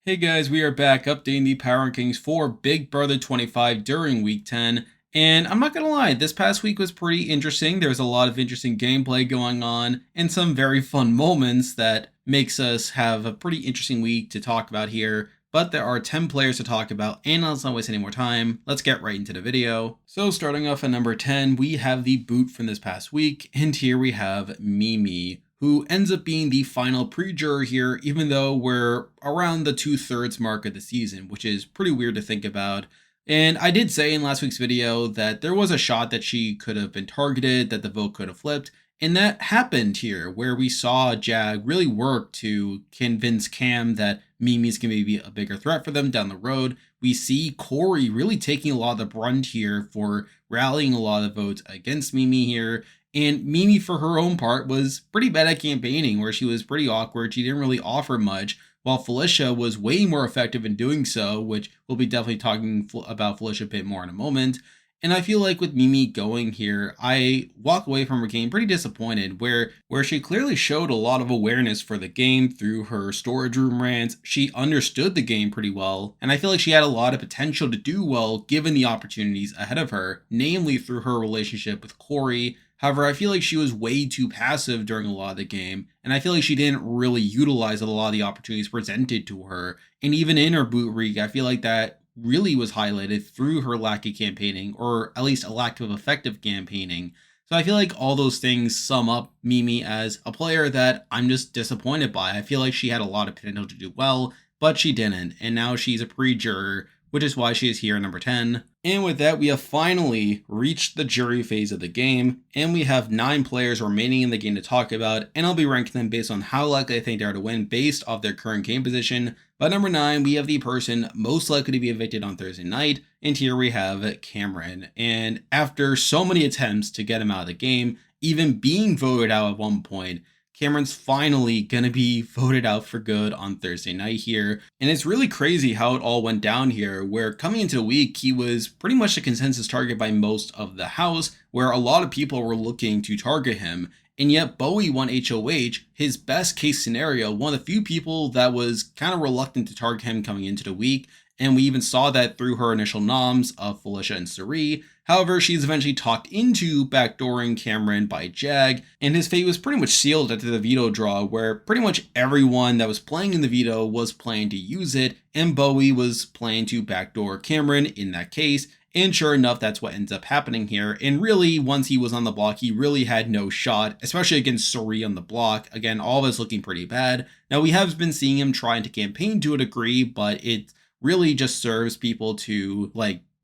Hey guys, we are back updating the power rankings for Big Brother 25 during week 10. And I'm not gonna lie, this past week was pretty interesting. There was a lot of interesting gameplay going on and some very fun moments that makes us have a pretty interesting week to talk about here. But there are 10 players to talk about, and let's not waste any more time. Let's get right into the video. So starting off at number 10, we have the boot from this past week, and here we have Mimi, who ends up being the final pre-juror here, even though we're around the 2/3 mark of the season, which is pretty weird to think about. And I did say in last week's video that there was a shot that she could have been targeted, that the vote could have flipped, and that happened here, where we saw Jag really work to convince Cam that Mimi's going to be a bigger threat for them down the road. We see Corey really taking a lot of the brunt here for rallying a lot of votes against Mimi here. And Mimi, for her own part, was pretty bad at campaigning, where she was pretty awkward. She didn't really offer much, while Felicia was way more effective in doing so, which we'll be definitely talking about Felicia a bit more in a moment. And I feel like with Mimi going here, I walk away from her game pretty disappointed, where she clearly showed a lot of awareness for the game through her storage room rants. She understood the game pretty well, and I feel like she had a lot of potential to do well given the opportunities ahead of her, namely through her relationship with Corey. However, I feel like she was way too passive during a lot of the game, and I feel like she didn't really utilize a lot of the opportunities presented to her. And even in her boot week, I feel like that really was highlighted through her lack of campaigning, or at least a lack of effective campaigning. So I feel like all those things sum up Mimi as a player that I'm just disappointed by. I feel like she had a lot of potential to do well, but she didn't, and now she's a pre-juror, which is why she is here at number 10. And with that, we have finally reached the jury phase of the game, and we have 9 players remaining in the game to talk about, and I'll be ranking them based on how likely I think they are to win based off their current game position. But number 9, we have the person most likely to be evicted on Thursday night, and here we have Cameron. And after so many attempts to get him out of the game, even being voted out at one point, Cameron's finally gonna be voted out for good on Thursday night here. And it's really crazy how it all went down here, where coming into the week, he was pretty much a consensus target by most of the house, where a lot of people were looking to target him. And yet Bowie won HOH, his best case scenario, one of the few people that was kind of reluctant to target him coming into the week. And we even saw that through her initial noms of Felicia and Suri. However, she's eventually talked into backdooring Cameron by Jag, and his fate was pretty much sealed after the veto draw, where pretty much everyone that was playing in the veto was planning to use it, and Bowie was planning to backdoor Cameron in that case. And sure enough, that's what ends up happening here. And really, once he was on the block, he really had no shot, especially against Suri on the block. Again, all of it's looking pretty bad. Now, we have been seeing him trying to campaign to a degree, but it really just serves people to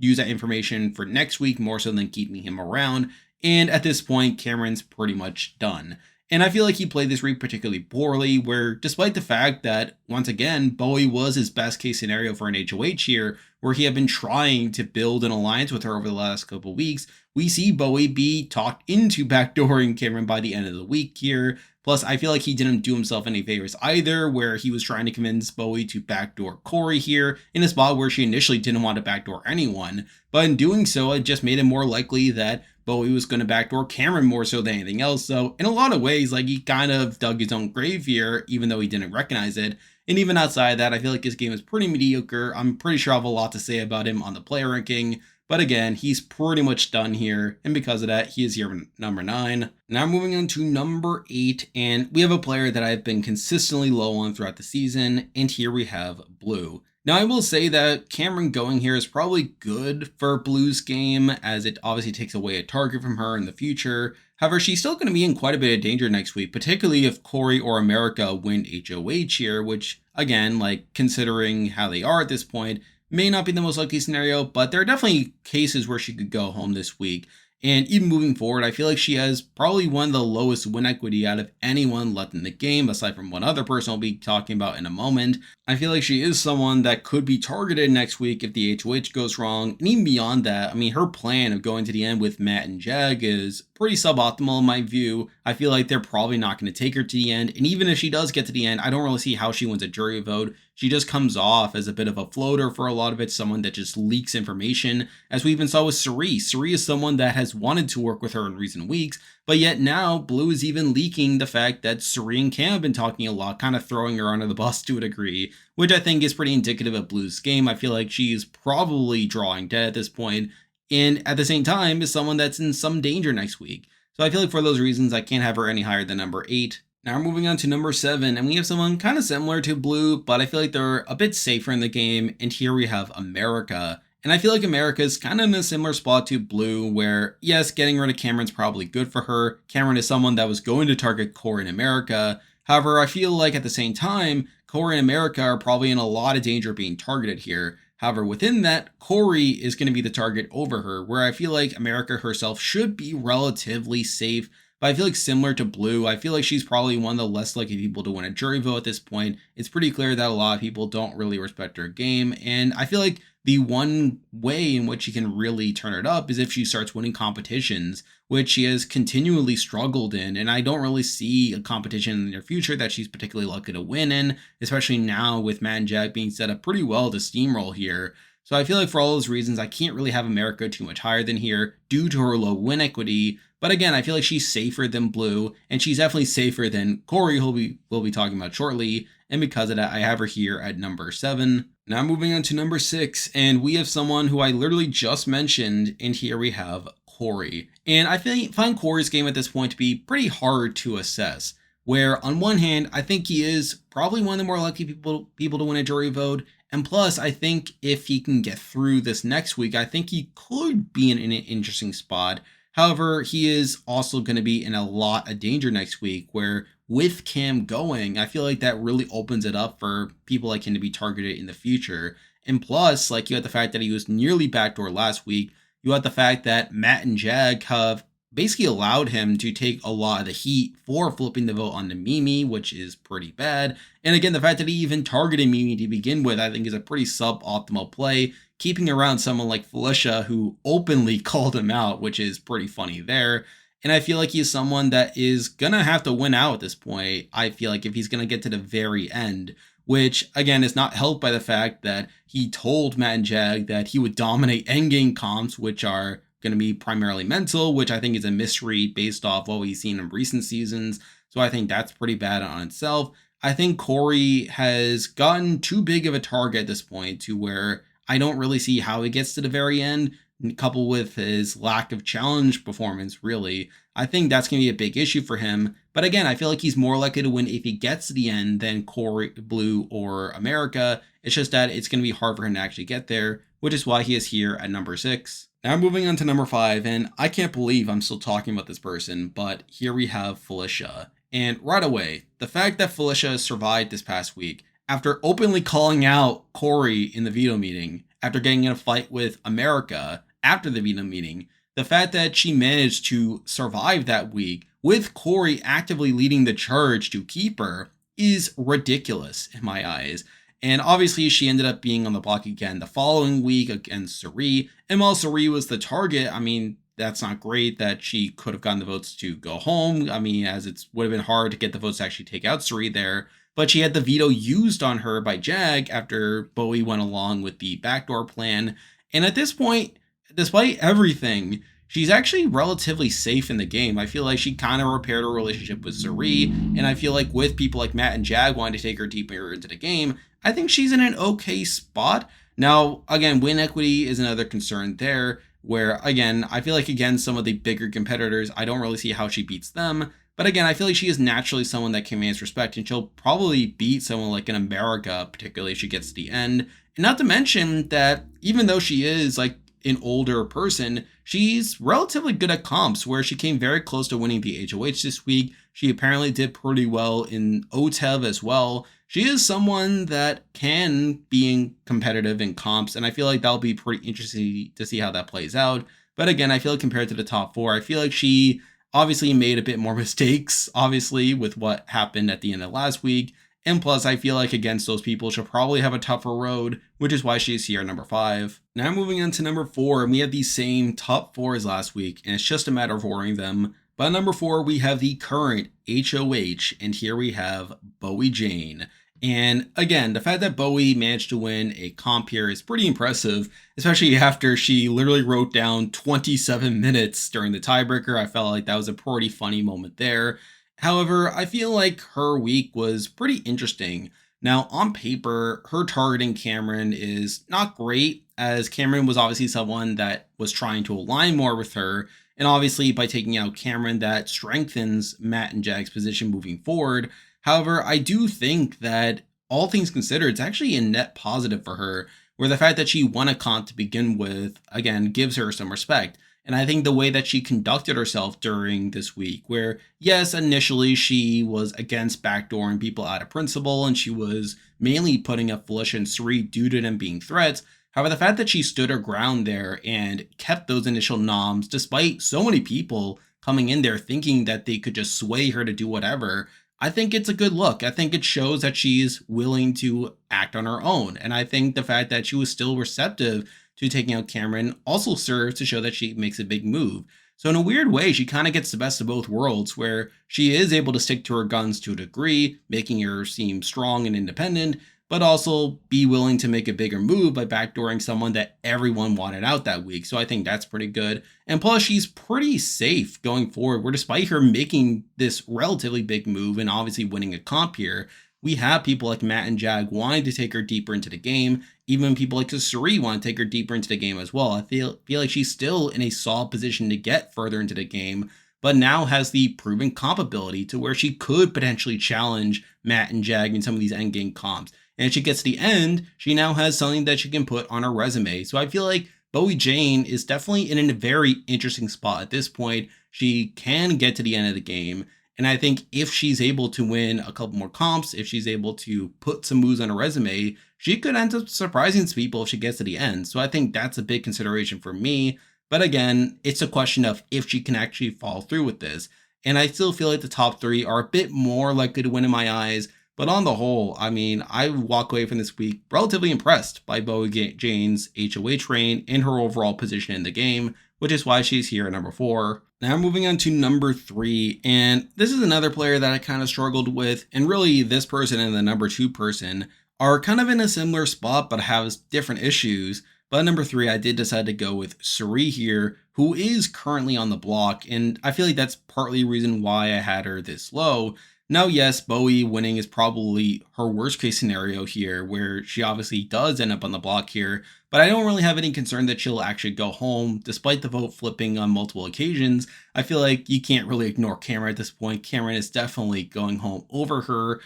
use that information for next week more so than keeping him around. And at this point, Cameron's pretty much done. And I feel like he played this week particularly poorly, where despite the fact that, once again, Bowie was his best case scenario for an HOH here, where he had been trying to build an alliance with her over the last couple weeks, we see Bowie be talked into backdooring Cameron by the end of the week here. Plus, I feel like he didn't do himself any favors either, where he was trying to convince Bowie to backdoor Corey here in a spot where she initially didn't want to backdoor anyone. But in doing so, it just made it more likely that Bowie was going to backdoor Cameron more so than anything else. So in a lot of ways, he kind of dug his own grave here, even though he didn't recognize it. And even outside of that, I feel like his game is pretty mediocre. I'm pretty sure I have a lot to say about him on the player ranking. But again, he's pretty much done here, and because of that, he is here at number 9. Now moving on to number 8, and we have a player that I've been consistently low on throughout the season, and here we have Blue. Now I will say that Cameron going here is probably good for Blue's game, as it obviously takes away a target from her in the future. However, she's still going to be in quite a bit of danger next week, particularly if Corey or America win HOH here, which again, considering how they are at this point, may not be the most likely scenario, but there are definitely cases where she could go home this week. And even moving forward, I feel like she has probably one of the lowest win equity out of anyone left in the game, aside from one other person I'll be talking about in a moment. I feel like she is someone that could be targeted next week if the HOH goes wrong. And even beyond that, her plan of going to the end with Matt and Jag is pretty suboptimal in my view. I feel like they're probably not going to take her to the end. And even if she does get to the end, I don't really see how she wins a jury vote. she just comes off as a bit of a floater for a lot of it, someone that just leaks information, as we even saw with Cerie. Cerie is someone that has wanted to work with her in recent weeks, but yet now Blue is even leaking the fact that Cerie and Cam have been talking a lot, kind of throwing her under the bus to a degree, which I think is pretty indicative of Blue's game. I feel like she is probably drawing dead at this point, and at the same time is someone that's in some danger next week. So I feel like for those reasons, I can't have her any higher than number 8. Now we're moving on to number 7, and we have someone kind of similar to Blue, but I feel like they're a bit safer in the game, and here we have America. And I feel like America is kind of in a similar spot to Blue, where, yes, getting rid of Cameron's probably good for her. Cameron is someone that was going to target Corey and America. However, I feel like at the same time, Corey and America are probably in a lot of danger of being targeted here. However, within that, Corey is going to be the target over her, where I feel like America herself should be relatively safe. But I feel like similar to Blue, I feel like she's probably one of the less likely people to win a jury vote at this point. It's pretty clear that a lot of people don't really respect her game, and I feel like the one way in which she can really turn it up is if she starts winning competitions, which she has continually struggled in, and I don't really see a competition in the near future that she's particularly likely to win in, especially now with Matt and Jack being set up pretty well to steamroll here. So I feel like for all those reasons, I can't really have America too much higher than here due to her low win equity. But again, I feel like she's safer than Blue, and she's definitely safer than Corey, who we'll be talking about shortly. And because of that, I have her here at number 7. Now moving on to number 6, and we have someone who I literally just mentioned, and here we have Corey. And I find Corey's game at this point to be pretty hard to assess, where on one hand, I think he is probably one of the more likely people to win a jury vote. And plus, I think if he can get through this next week, I think he could be in an interesting spot. However, he is also going to be in a lot of danger next week, where with Cam going, I feel like that really opens it up for people like him to be targeted in the future. And plus, like, you had the fact that he was nearly backdoor last week. You had the fact that Matt and Jag have basically allowed him to take a lot of the heat for flipping the vote onto Mimi, which is pretty bad. And again, the fact that he even targeted Mimi to begin with, I think is a pretty suboptimal play, keeping around someone like Felicia, who openly called him out, which is pretty funny there. And I feel like he's someone that is going to have to win out at this point. I feel like if he's going to get to the very end, which again is not helped by the fact that he told Matt and Jag that he would dominate endgame comps, which are going to be primarily mental, which I think is a misread based off what we've seen in recent seasons. So I think that's pretty bad on itself. I think Corey has gotten too big of a target at this point to where I don't really see how he gets to the very end, coupled with his lack of challenge performance, really. I think that's going to be a big issue for him. But again, I feel like he's more likely to win if he gets to the end than Corey, Blue, or America. It's just that it's going to be hard for him to actually get there, which is why he is here at number 6. Now moving on to number 5, and I can't believe I'm still talking about this person, but here we have Felicia. And right away, the fact that Felicia survived this past week, after openly calling out Corey in the veto meeting, after getting in a fight with America after the veto meeting, the fact that she managed to survive that week with Corey actively leading the charge to keep her is ridiculous in my eyes. And obviously she ended up being on the block again the following week against Cerie. And while Cerie was the target, I mean, that's not great that she could have gotten the votes to go home. I mean, as it would have been hard to get the votes to actually take out Cerie there. But she had the veto used on her by Jag after Bowie went along with the backdoor plan. And at this point, despite everything, she's actually relatively safe in the game. I feel like she kind of repaired her relationship with Cerie. And I feel like with people like Matt and Jag wanting to take her deeper into the game, I think she's in an okay spot. Now, again, win equity is another concern there, where, again, I feel like, again, some of the bigger competitors, I don't really see how she beats them. But again, I feel like she is naturally someone that commands respect, and she'll probably beat someone like in America, particularly if she gets to the end. And not to mention that even though she is like an older person, she's relatively good at comps, where she came very close to winning the HOH this week. She apparently did pretty well in OTEV as well. She is someone that can be competitive in comps, and I feel like that'll be pretty interesting to see how that plays out. But again, I feel like compared to the top 4, I feel like she obviously made a bit more mistakes, obviously, with what happened at the end of last week. And plus, I feel like against those people, she'll probably have a tougher road, which is why she's here at number 5. Now moving on to number 4, and we have the same top 4 as last week, and it's just a matter of ordering them. But at number 4, we have the current HOH, and here we have Bowie Jane. And again, the fact that Bowie managed to win a comp here is pretty impressive, especially after she literally wrote down 27 minutes during the tiebreaker. I felt like that was a pretty funny moment there. However, I feel like her week was pretty interesting. Now, on paper, her targeting Cameron is not great, as Cameron was obviously someone that was trying to align more with her. And obviously, by taking out Cameron, that strengthens Matt and Jag's position moving forward. However, I do think that all things considered, it's actually a net positive for her, where the fact that she won a comp to begin with, again, gives her some respect. And I think the way that she conducted herself during this week, where, yes, initially she was against backdooring people out of principle, and she was mainly putting up Felicia and Suri due to them being threats. However, the fact that she stood her ground there and kept those initial noms, despite so many people coming in there thinking that they could just sway her to do whatever, I think it's a good look. I think it shows that she's willing to act on her own. And I think the fact that she was still receptive to taking out Cameron also serves to show that she makes a big move. So in a weird way, she kind of gets the best of both worlds, where she is able to stick to her guns to a degree, making her seem strong and independent, but also be willing to make a bigger move by backdooring someone that everyone wanted out that week. So I think that's pretty good. And plus, she's pretty safe going forward, where despite her making this relatively big move and obviously winning a comp here, we have people like Matt and Jag wanting to take her deeper into the game. Even people like Suri want to take her deeper into the game as well. I feel like she's still in a solid position to get further into the game, but now has the proven comp ability to where she could potentially challenge Matt and Jag in some of these endgame comps. And if she gets to the end, she now has something that she can put on her resume. So I feel like Bowie Jane is definitely in a very interesting spot at this point. She can get to the end of the game. And I think if she's able to win a couple more comps, if she's able to put some moves on her resume, she could end up surprising some people if she gets to the end. So I think that's a big consideration for me. But again, it's a question of if she can actually follow through with this. And I still feel like the top three are a bit more likely to win in my eyes. But on the whole, I mean, I walk away from this week relatively impressed by Bowie Jane's HOH reign and her overall position in the game, which is why she's here at number 4. Now moving on to number 3, and this is another player that I kind of struggled with, and really this person and the number 2 person are kind of in a similar spot but have different issues. But at number 3, I did decide to go with Suri here, who is currently on the block, and I feel like that's partly the reason why I had her this low. Now, yes, Bowie winning is probably her worst case scenario here, where she obviously does end up on the block here, but I don't really have any concern that she'll actually go home. Despite the vote flipping on multiple occasions, I feel like you can't really ignore Cameron at this point. Cameron is definitely going home over her.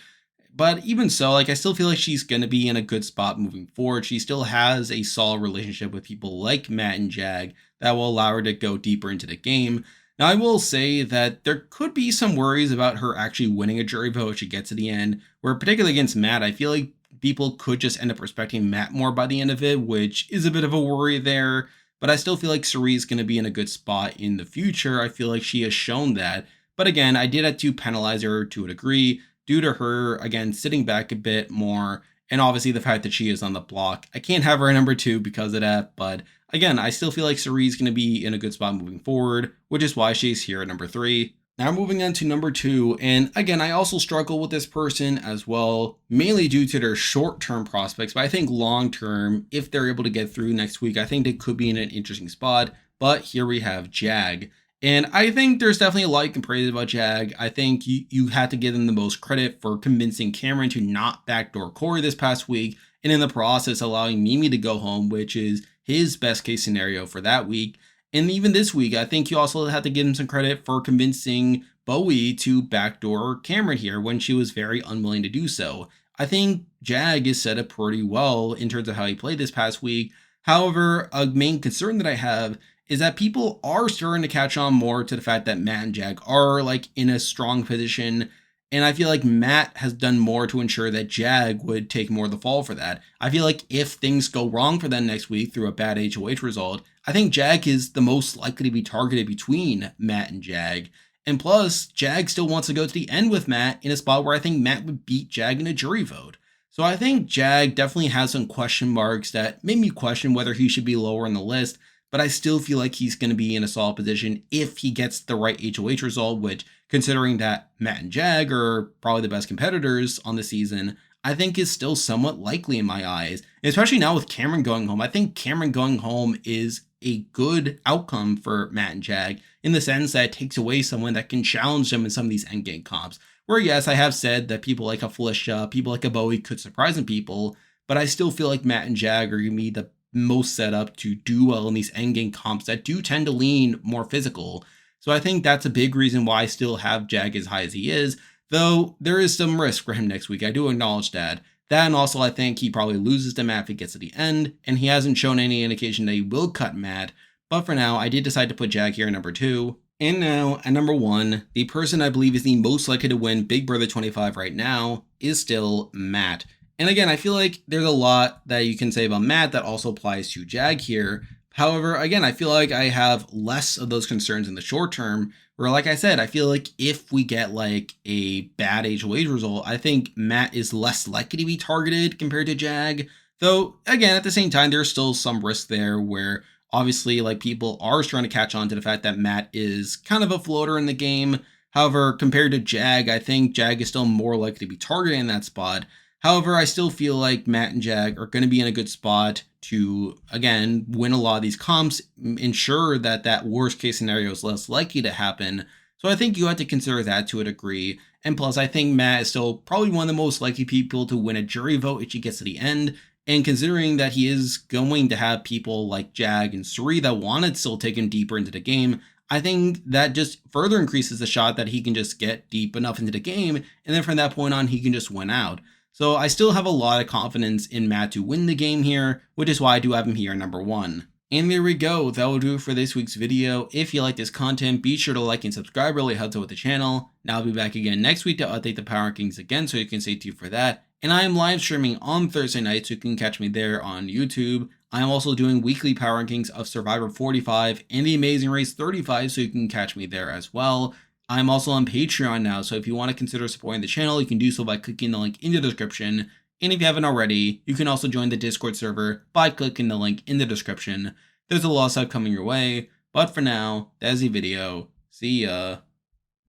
But even so, like, I still feel like she's going to be in a good spot moving forward. She still has a solid relationship with people like Matt and Jag that will allow her to go deeper into the game. Now, I will say that there could be some worries about her actually winning a jury vote if she gets to the end, where particularly against Matt, I feel like people could just end up respecting Matt more by the end of it, which is a bit of a worry there. But I still feel like Suri is going to be in a good spot in the future. I feel like she has shown that. But again, I did have to penalize her to a degree due to her, again, sitting back a bit more, and obviously the fact that she is on the block. I can't have her at number 2 because of that, but again, I still feel like Suri is going to be in a good spot moving forward, which is why she's here at number 3. Now moving on to number 2, and again, I also struggle with this person as well, mainly due to their short-term prospects, but I think long-term, if they're able to get through next week, I think they could be in an interesting spot. But here we have Jag. And I think there's definitely a lot you can praise about Jag. I think you had to give them the most credit for convincing Cameron to not backdoor Corey this past week, and in the process allowing Mimi to go home, which is his best case scenario for that week. And even this week, I think you also had to give him some credit for convincing Bowie to backdoor Cameron here when she was very unwilling to do so. I think Jag is set up pretty well in terms of how he played this past week. However, a main concern that I have is that people are starting to catch on more to the fact that Matt and Jag are like in a strong position. And I feel like Matt has done more to ensure that Jag would take more of the fall for that. I feel like if things go wrong for them next week through a bad HOH result, I think Jag is the most likely to be targeted between Matt and Jag. And plus, Jag still wants to go to the end with Matt in a spot where I think Matt would beat Jag in a jury vote. So I think Jag definitely has some question marks that made me question whether he should be lower on the list. But I still feel like he's going to be in a solid position if he gets the right HOH result, which, considering that Matt and Jag are probably the best competitors on the season, I think is still somewhat likely in my eyes, especially now with Cameron going home. I think Cameron going home is a good outcome for Matt and Jag in the sense that it takes away someone that can challenge them in some of these endgame comps. Where, yes, I have said that people like a Felicia, people like a Bowie could surprise some people, but I still feel like Matt and Jag are going to be the most set up to do well in these endgame comps that do tend to lean more physical. So I think that's a big reason why I still have Jag as high as he is, though there is some risk for him next week. I do acknowledge that. That, and also I think he probably loses to Matt if he gets to the end, and he hasn't shown any indication that he will cut Matt. But for now, I did decide to put Jag here at number 2. And now, at number 1, the person I believe is the most likely to win Big Brother 25 right now is still Matt. And again, I feel like there's a lot that you can say about Matt that also applies to Jag here. However, again, I feel like I have less of those concerns in the short term, where, like I said, I feel like if we get like a bad HOH result, I think Matt is less likely to be targeted compared to Jag. Though, again, at the same time, there's still some risk there where obviously like people are trying to catch on to the fact that Matt is kind of a floater in the game. However, compared to Jag, I think Jag is still more likely to be targeted in that spot. However, I still feel like Matt and Jag are going to be in a good spot to, again, win a lot of these comps, ensure that that worst case scenario is less likely to happen. So I think you have to consider that to a degree. And plus, I think Matt is still probably one of the most likely people to win a jury vote if he gets to the end. And considering that he is going to have people like Jag and Suri that want to still take him deeper into the game, I think that just further increases the shot that he can just get deep enough into the game. And then from that point on, he can just win out. So I still have a lot of confidence in Matt to win the game here, which is why I do have him here number 1. And there we go, that will do it for this week's video. If you like this content, be sure to like and subscribe, really helps out with the channel. Now I'll be back again next week to update the Power Rankings again, so you can stay tuned for that. And I am live streaming on Thursday night, so you can catch me there on YouTube. I am also doing weekly Power Rankings of Survivor 45 and The Amazing Race 35, so you can catch me there as well. I'm also on Patreon now, so if you want to consider supporting the channel, you can do so by clicking the link in the description. And if you haven't already, you can also join the Discord server by clicking the link in the description. There's a lot of stuff coming your way, but for now, that's the video. See ya.